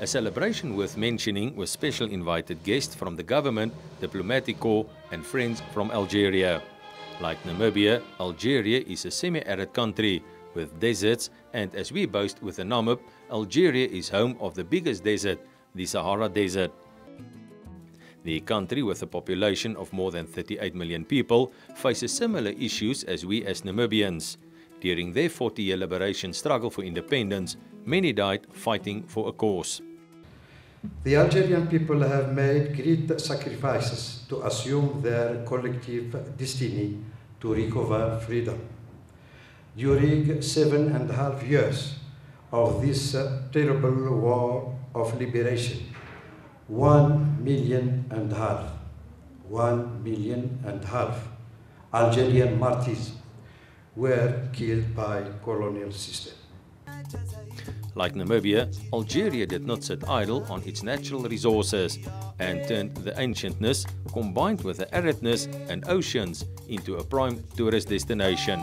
A celebration worth mentioning with special invited guests from the government, diplomatic corps and friends from Algeria. Like Namibia, Algeria is a semi-arid country with deserts, and as we boast with the Namib, Algeria is home of the biggest desert, the Sahara Desert. The country, with a population of more than 38 million people, faces similar issues as we as Namibians. During their 40-year liberation struggle for independence, many died fighting for a cause. The Algerian people have made great sacrifices to assume their collective destiny to recover freedom. During 7.5 years of this terrible war of liberation, 1.5 million Algerian martyrs were killed by colonial system. Like Namibia, Algeria did not sit idle on its natural resources and turned the ancientness, combined with the aridness and oceans, into a prime tourist destination.